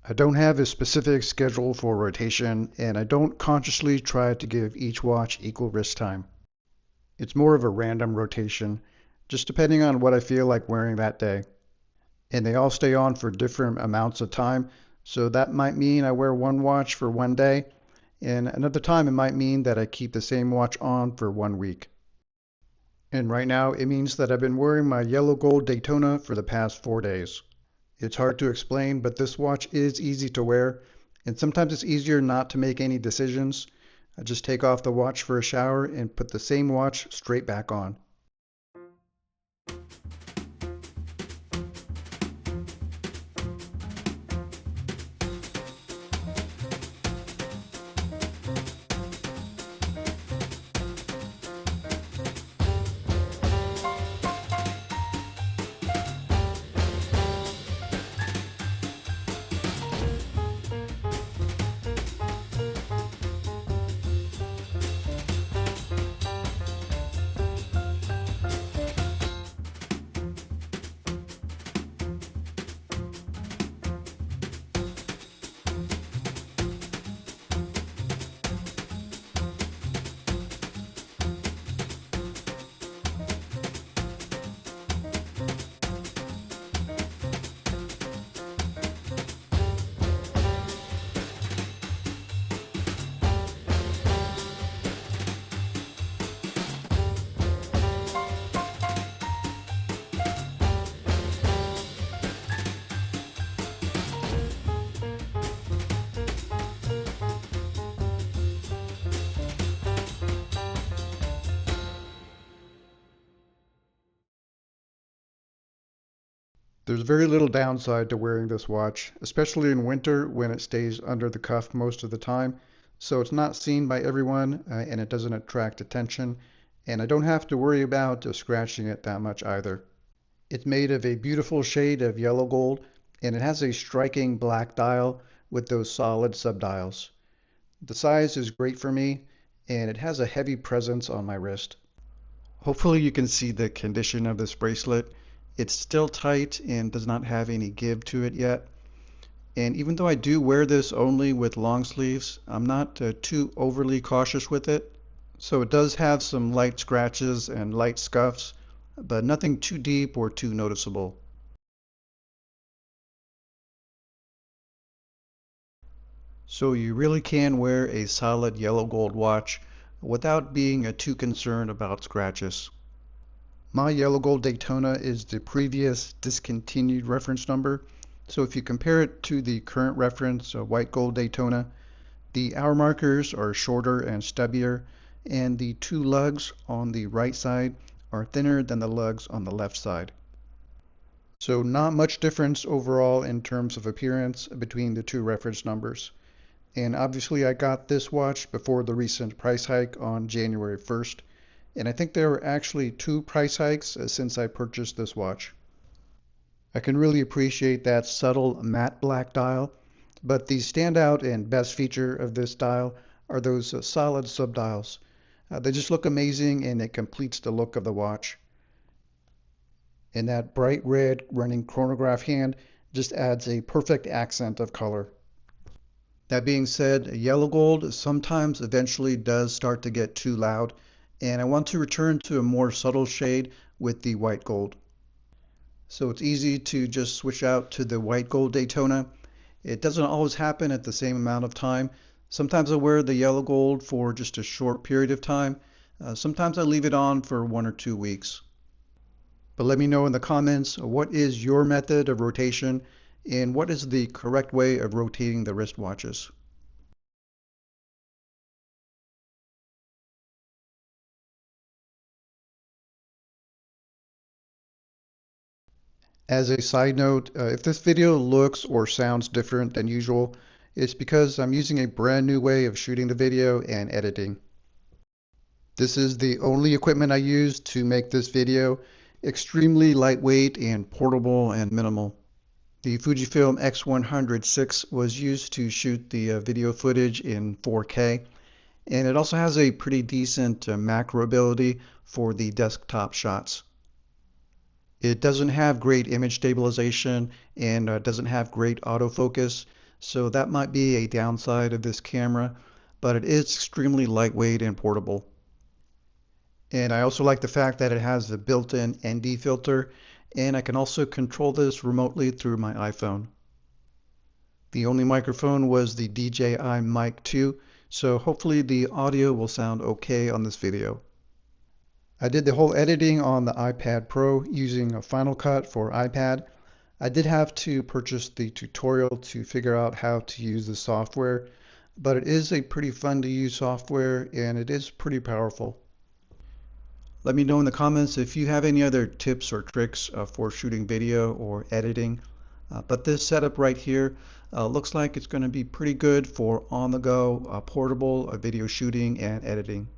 I don't have a specific schedule for rotation, and I don't consciously try to give each watch equal wrist time. It's more of a random rotation, just depending on what I feel like wearing that day. And they all stay on for different amounts of time, so that might mean I wear one watch for one day, and another time it might mean that I keep the same watch on for 1 week. And right now it means that I've been wearing my yellow gold Daytona for the past 4 days. It's hard to explain, but this watch is easy to wear, and sometimes it's easier not to make any decisions. I just take off the watch for a shower and put the same watch straight back on. There's very little downside to wearing this watch, especially in winter when it stays under the cuff most of the time. So it's not seen by everyone and it doesn't attract attention. And I don't have to worry about scratching it that much either. It's made of a beautiful shade of yellow gold and it has a striking black dial with those solid subdials. The size is great for me and it has a heavy presence on my wrist. Hopefully you can see the condition of this bracelet. It's still tight and does not have any give to it yet. And even though I do wear this only with long sleeves, I'm not too overly cautious with it. So it does have some light scratches and light scuffs, but nothing too deep or too noticeable. So you really can wear a solid yellow gold watch without being too concerned about scratches. My yellow gold Daytona is the previous discontinued reference number. So if you compare it to the current reference, white gold Daytona, the hour markers are shorter and stubbier, and the two lugs on the right side are thinner than the lugs on the left side. So not much difference overall in terms of appearance between the two reference numbers. And obviously I got this watch before the recent price hike on January 1st. And I think there were actually 2 price hikes since I purchased this watch. I can really appreciate that subtle matte black dial, but the standout and best feature of this dial are those solid subdials. They just look amazing and it completes the look of the watch. And that bright red running chronograph hand just adds a perfect accent of color. That being said, yellow gold sometimes eventually does start to get too loud, and I want to return to a more subtle shade with the white gold. So it's easy to just switch out to the white gold Daytona. It doesn't always happen at the same amount of time. Sometimes I wear the yellow gold for just a short period of time. Sometimes I leave it on for 1 or 2 weeks. But let me know in the comments, what is your method of rotation and what is the correct way of rotating the wristwatches? As a side note, if this video looks or sounds different than usual, it's because I'm using a brand new way of shooting the video and editing. This is the only equipment I use to make this video, extremely lightweight and portable and minimal. The Fujifilm X100 was used to shoot the video footage in 4K, and it also has a pretty decent macro ability for the desktop shots. It doesn't have great image stabilization and doesn't have great autofocus, so that might be a downside of this camera, but it is extremely lightweight and portable. And I also like the fact that it has the built-in ND filter, and I can also control this remotely through my iPhone. The only microphone was the DJI Mic 2, so hopefully the audio will sound okay on this video. I did the whole editing on the iPad Pro using a Final Cut for iPad. I did have to purchase the tutorial to figure out how to use the software, but it is a pretty fun to use software and it is pretty powerful. Let me know in the comments if you have any other tips or tricks for shooting video or editing. But this setup right here looks like it's going to be pretty good for on-the-go, portable video shooting and editing.